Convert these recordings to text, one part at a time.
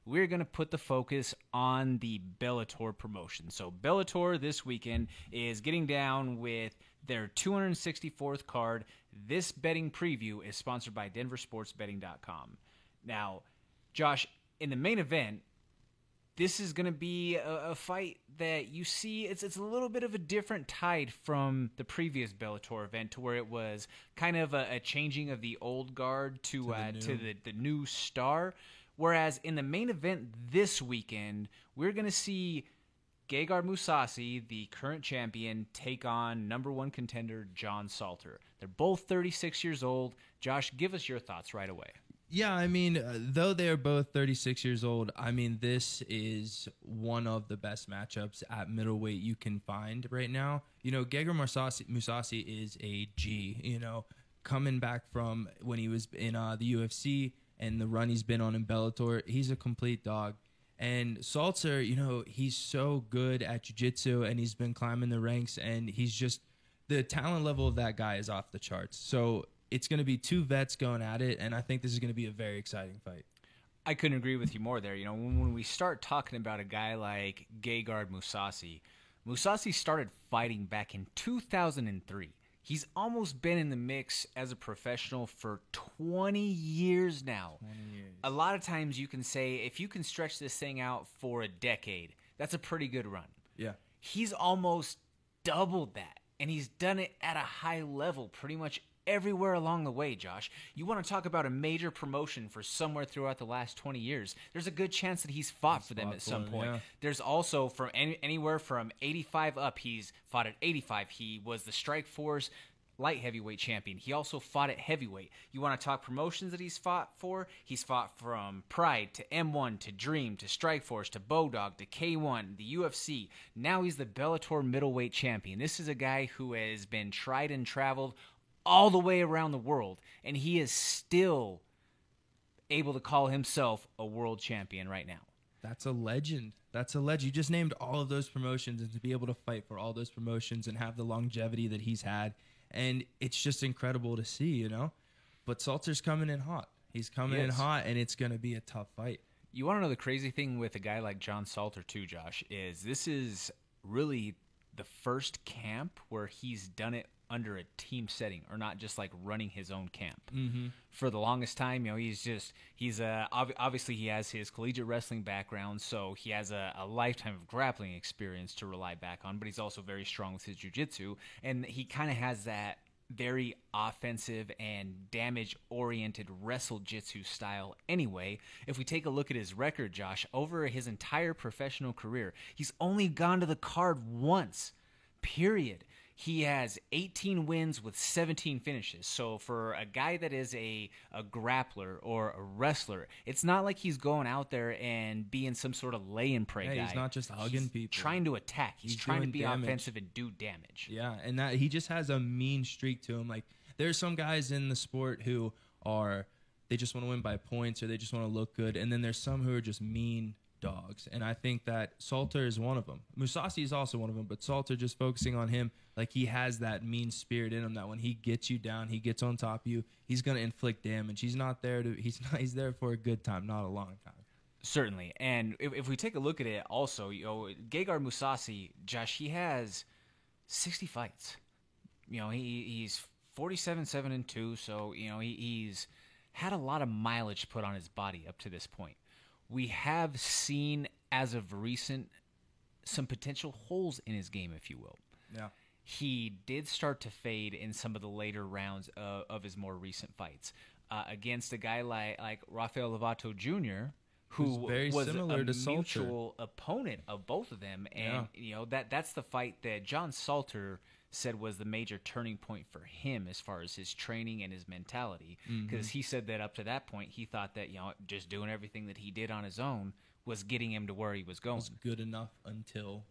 we're going to put the focus on the Bellator promotion. So Bellator this weekend is getting down with their 264th card. This betting preview is sponsored by DenverSportsBetting.com. Now, Josh, in the main event, this is going to be a fight that you see, it's a little bit of a different tide from the previous Bellator event, to where it was kind of a changing of the old guard to the new star. Whereas in the main event this weekend, we're going to see Gegard Mousasi, the current champion, take on number one contender John Salter. They're both 36 years old. Josh, give us your thoughts right away. Yeah, I mean, though they are both 36 years old, I mean, this is one of the best matchups at middleweight you can find right now. You know, Gegard Mousasi is a G, you know, coming back from when he was in the UFC and the run he's been on in Bellator. He's a complete dog. And Salter, you know, he's so good at jiu-jitsu, and he's been climbing the ranks, and he's just, the talent level of that guy is off the charts. So it's going to be two vets going at it, and I think this is going to be a very exciting fight. I couldn't agree with you more there. You know, when we start talking about a guy like Gegard Mousasi, Mousasi started fighting back in 2003. He's almost been in the mix as a professional for 20 years now. 20 years. A lot of times you can say, if you can stretch this thing out for a decade, that's a pretty good run. Yeah. He's almost doubled that, and he's done it at a high level pretty much everywhere along the way, Josh. You want to talk about a major promotion for somewhere throughout the last 20 years. There's a good chance that he's fought for them at some point. Yeah. There's also from anywhere from 85 up, he's fought at 85. He was the Strikeforce light heavyweight champion. He also fought at heavyweight. You want to talk promotions that he's fought for? He's fought from Pride to M1 to Dream to Strikeforce to Bodog to K1, the UFC. Now he's the Bellator middleweight champion. This is a guy who has been tried and traveled all the way around the world, and he is still able to call himself a world champion right now. That's a legend. That's a legend. You just named all of those promotions, and to be able to fight for all those promotions and have the longevity that he's had, and it's just incredible to see, you know? But Salter's coming in hot. He's coming in hot, and it's going to be a tough fight. You want to know the crazy thing with a guy like John Salter, too, Josh, is this is really the first camp where he's done it under a team setting, or not just like running his own camp. Mm-hmm. For the longest time, you know, he's obviously he has his collegiate wrestling background, so he has a lifetime of grappling experience to rely back on, but he's also very strong with his jiu-jitsu, and he kind of has that very offensive and damage-oriented wrestle-jitsu style anyway. If we take a look at his record, Josh, over his entire professional career, he's only gone to the card once, period. He has 18 wins with 17 finishes. So for a guy that is a grappler or a wrestler, it's not like he's going out there and being some sort of lay-and-pray guy. He's not just hugging people. He's trying to attack. He's trying to be offensive and do damage. Yeah, and that he just has a mean streak to him. Like, there's some guys in the sport who they just want to win by points, or they just want to look good, and then there's some who are just mean dogs, and I think that Salter is one of them. Mousasi is also one of them, but Salter, just focusing on him, like, he has that mean spirit in him that when he gets you down, he gets on top of you, he's going to inflict damage. He's there for a good time, not a long time. Certainly. And if we take a look at it also, you know, Gegard Mousasi, Josh, he has 60 fights. You know, he's 47-7-2, so, you know, he's had a lot of mileage put on his body up to this point. We have seen, as of recent, some potential holes in his game, if you will. Yeah. He did start to fade in some of the later rounds of his more recent fights. Against a guy like Rafael Lovato Jr., who was a mutual opponent of both of them. And, you know, that's the fight that John Salter said was the major turning point for him as far as his training and his mentality, because he said that up to that point he thought that, you know, just doing everything that he did on his own was getting him to where he was going. It was good enough until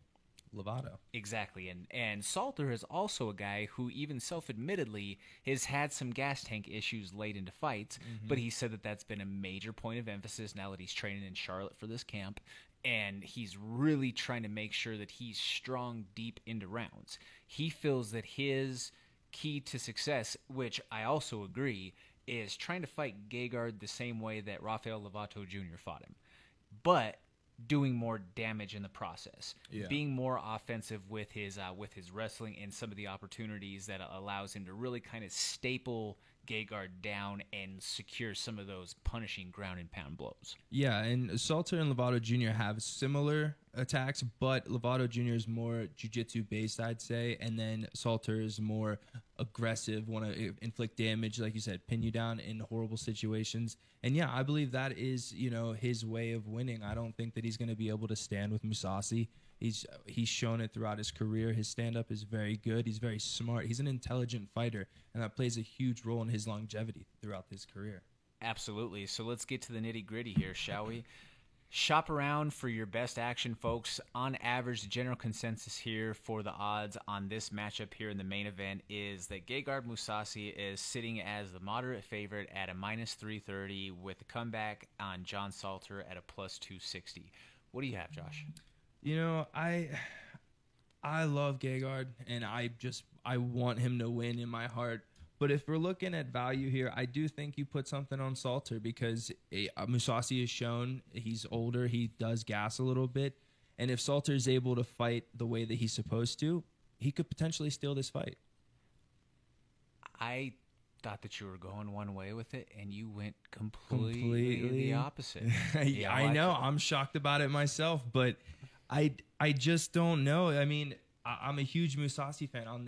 Lovato. Exactly. And Salter is also a guy who, even self-admittedly, has had some gas tank issues late into fights, but he said that that's been a major point of emphasis now that he's training in Charlotte for this camp, and he's really trying to make sure that he's strong deep into rounds. He feels that his key to success, which I also agree, is trying to fight Gegard the same way that Rafael Lovato Jr. fought him. but doing more damage in the process, Yeah. being more offensive with his wrestling and some of the opportunities that allows him to really kind of staple Gegard down and secure some of those punishing ground and pound blows. Yeah, and Salter and Lovato Jr. have similar attacks, but Lovato Jr. is more jiu-jitsu based, I'd say, and then Salter is more aggressive, want to inflict damage, like you said, pin you down in horrible situations. And yeah, I believe that is, his way of winning. I don't think that he's going to be able to stand with Mousasi. He's shown it throughout his career. His stand-up is very good. He's very smart. He's an intelligent fighter, and that plays a huge role in his longevity throughout his career. Absolutely. So let's get to the nitty-gritty here, shall we? Shop around for your best action, folks. On average, the general consensus here for the odds on this matchup here in the main event is that Gegard Mousasi is sitting as the moderate favorite at a minus 330 with a comeback on John Salter at a plus 260. What do you have, Josh? I love Gegard, and I want him to win in my heart. But if we're looking at value here, I do think you put something on Salter because Mousasi has shown he's older. He does gas a little bit. And if Salter is able to fight the way that he's supposed to, he could potentially steal this fight. I thought that you were going one way with it, and you went completely the opposite. Yeah, I know. I'm shocked about it myself, but I just don't know. I mean, I'm a huge Mousasi fan. I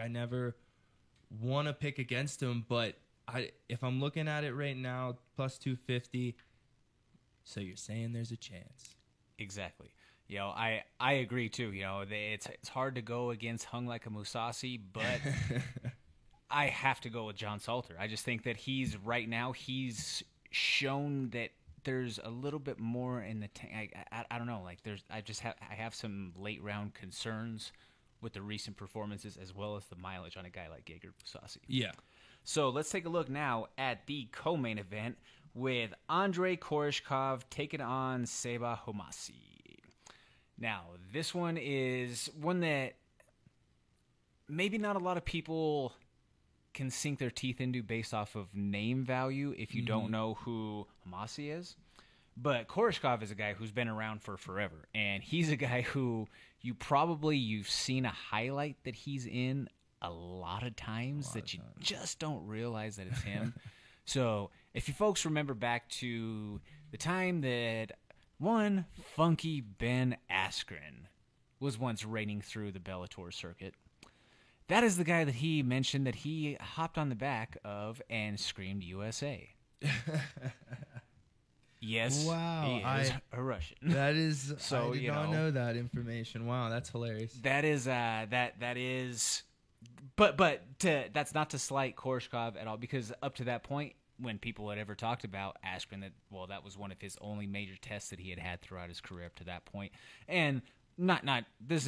never want to pick against him, but if I'm looking at it right now, plus 250, so you're saying there's a chance. Exactly. I agree too. It's hard to go against Hung Like a Mousasi, but I have to go with John Salter. I just think that he's shown that there's a little bit more in the tank. I don't know. Like I have some late round concerns with the recent performances as well as the mileage on a guy like Gegard Mousasi. Yeah. So let's take a look now at the co-main event with Andrei Koreshkov taking on Sabah Homasi. Now, this one is one that maybe not a lot of people can sink their teeth into based off of name value if you don't know who Homasi is. But Koreshkov is a guy who's been around for forever, and he's a guy who you've seen a highlight that he's in a lot of times that you just don't realize that it's him. So if you folks remember back to the time that one funky Ben Askren was once reigning through the Bellator circuit, that is the guy that he mentioned that he hopped on the back of and screamed USA. Yes, wow, he is a Russian. That is, so I did not know that information. Wow, that's hilarious. That is that is, but that's not to slight Koreshkov at all, because up to that point, when people had ever talked about Askren, that was one of his only major tests that he had throughout his career up to that point, and. This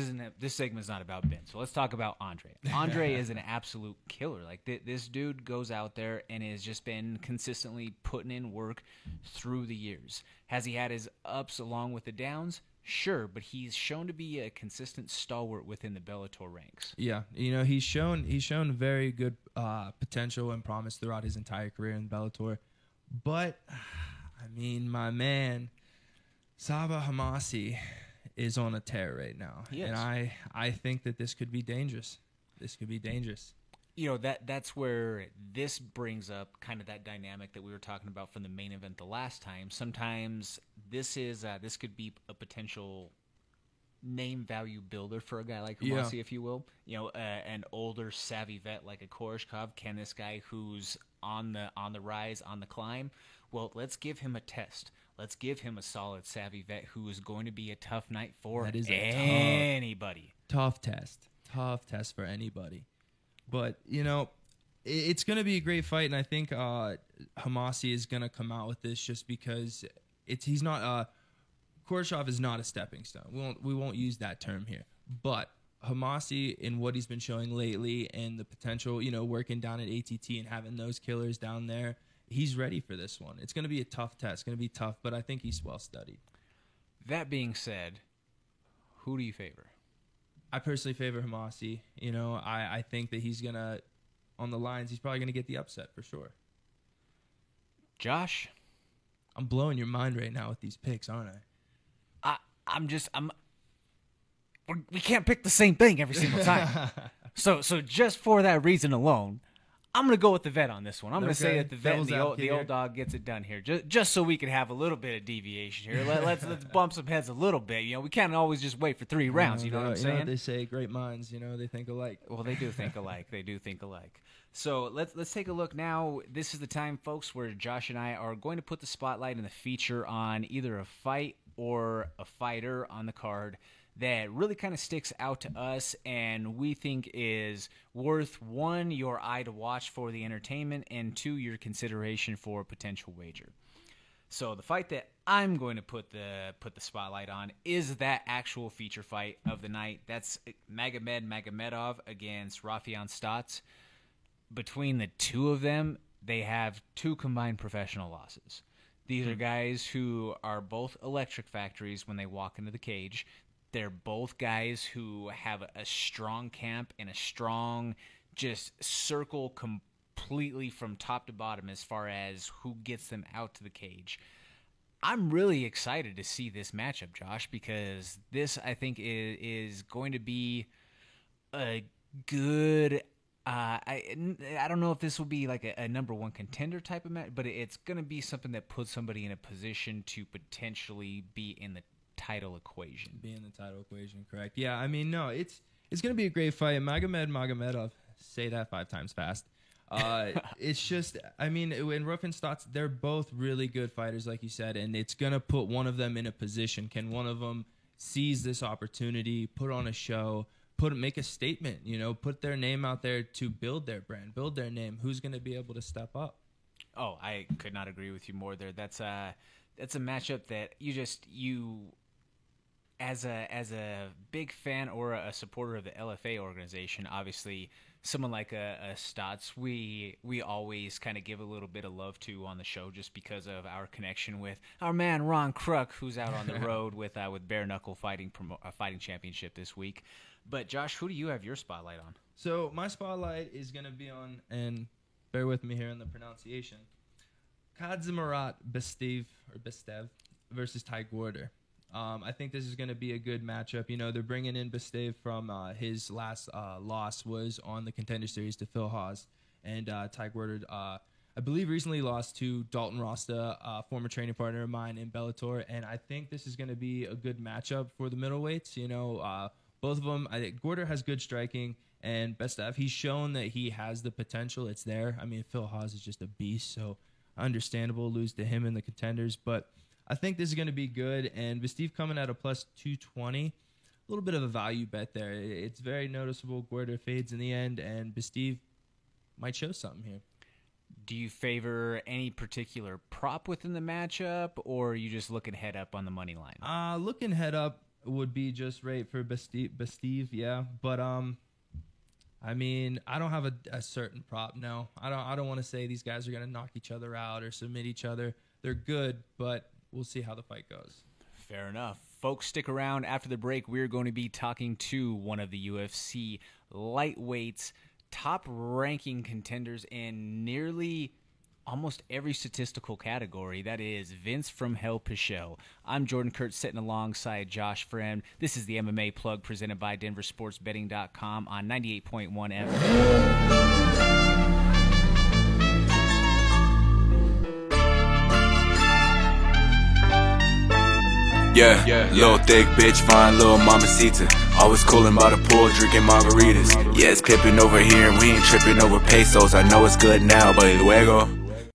segment's not about Ben, so let's talk about Andre. Andre is an absolute killer. Like this dude goes out there and has just been consistently putting in work through the years. Has he had his ups along with the downs? Sure, but he's shown to be a consistent stalwart within the Bellator ranks. Yeah, he's shown very good potential and promise throughout his entire career in Bellator. But I mean, my man, Sabah Homasi is on a tear right now. Yes. And I think that this could be dangerous. That's where this brings up kind of that dynamic that we were talking about from the main event the last time. Sometimes this could be a potential name value builder for a guy like Homasi, if you will. An older savvy vet like a Koreshkov. Can this guy who's on the rise, on the climb? Well, let's give him a test. Let's give him a solid savvy vet who is going to be a tough night for anybody. Tough test for anybody. But, it's going to be a great fight, and I think Homasi is going to come out with this just because Koreshkov is not a stepping stone. We won't use that term here. But Homasi, in what he's been showing lately and the potential, working down at ATT and having those killers down there, he's ready for this one. It's going to be a tough test. It's going to be tough, but I think he's well studied. That being said, who do you favor? I personally favor Homasi. I think that he's going to, on the lines, he's probably going to get the upset for sure. Josh, I'm blowing your mind right now with these picks, aren't I? We can't pick the same thing every single time. So just for that reason alone, I'm going to go with the vet on this one. I'm going to say that the vet and the old dog gets it done here, just so we can have a little bit of deviation here. Let's bump some heads a little bit. You know, we can't always just wait for 3 rounds. You know what I'm saying? You know what they say, great minds, you know, they think alike. Well, they do think alike. They do think alike. So let's take a look now. This is the time, folks, where Josh and I are going to put the spotlight and the feature on either a fight or a fighter on the card that really kind of sticks out to us and we think is worth, 1, your eye to watch for the entertainment, and 2, your consideration for a potential wager. So the fight that I'm going to put the spotlight on is that actual feature fight of the night. That's Magomed Magomedov against Raufeon Stots. Between the two of them, they have 2 combined professional losses. These are guys who are both electric factories when they walk into the cage. They're both guys who have a strong camp and a strong just circle completely from top to bottom as far as who gets them out to the cage. I'm really excited to see this matchup, Josh, because this, I think, is going to be a good... I don't know if this will be like a number 1 contender type of match, but it's going to be something that puts somebody in a position to potentially be in the title equation. Be in the title equation, correct. Yeah, I mean, no, it's going to be a great fight. Magomed Magomedov, say that 5 times fast. It's just, I mean, in Raufeon Stots, they're both really good fighters, like you said, and it's going to put one of them in a position. Can one of them seize this opportunity, put on a show, make a statement, you know, put their name out there to build their brand, build their name? Who's going to be able to step up? Oh, I could not agree with you more there. That's a matchup that you as a big fan or a supporter of the LFA organization, obviously someone like a Stots, we always kind of give a little bit of love to on the show just because of our connection with our man Ron Kruk, who's out on the road with Bare Knuckle fighting championship this week. But Josh, who do you have your spotlight on? So my spotlight is going to be on, and bear with me here in the pronunciation, Kadzimierat Bestev versus Ty Gwarder. I think this is going to be a good matchup. You know, they're bringing in Bestev from his last loss was on the Contender Series to Phil Hawes. And Ty Gwarder, I believe, recently lost to Dalton Rasta, a former training partner of mine in Bellator. And I think this is going to be a good matchup for the middleweights. You know, both of them, I think Gwarder has good striking. And Bestev, he's shown that he has the potential. It's there. I mean, Phil Hawes is just a beast, so understandable lose to him in the contenders. But I think this is going to be good, and Bestev coming at a plus 220, a little bit of a value bet there. It's very noticeable. Gwarder fades in the end, and Bestev might show something here. Do you favor any particular prop within the matchup, or are you just looking head up on the money line? Looking head up would be just right for Bestev, yeah. But I mean, I don't have a certain prop. No, I don't want to say these guys are going to knock each other out or submit each other. They're good, but we'll see how the fight goes. Fair enough. Folks, stick around. After the break, we're going to be talking to one of the UFC lightweights, top-ranking contenders in nearly almost every statistical category. That is Vince from Hell Pichel. I'm Jordan Kurtz sitting alongside Josh Friend. This is the MMA Plug presented by DenverSportsBetting.com on 98.1 FM. Yeah, little thick bitch, fine little mamacita. Always coolin' by the pool, drinking margaritas. Yeah, it's pippin' over here and we ain't trippin' over pesos. I know it's good now, but luego